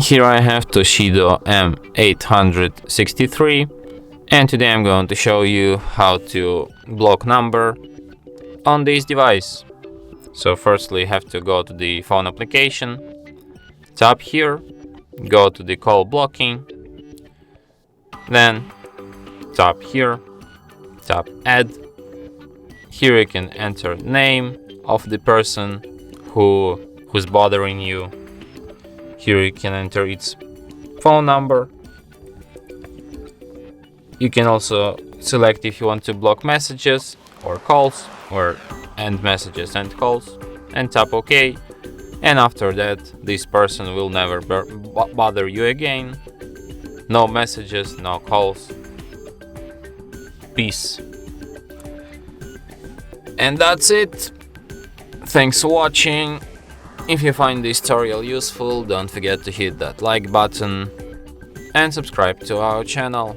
Here I have TOSCIDO M863, and today I'm going to show you how to block number on this device. So firstly, you have to go to the phone application, tap here, go to the call blocking, then tap here, tap add. Here you can enter name of the person who's bothering you. Here you can enter its phone number. You can also select if you want to block messages or calls, or end messages and calls, and tap OK. And after that, this person will never bother you again. No messages, no calls. Peace. And that's it. Thanks for watching. If you find this tutorial useful, don't forget to hit that like button and subscribe to our channel.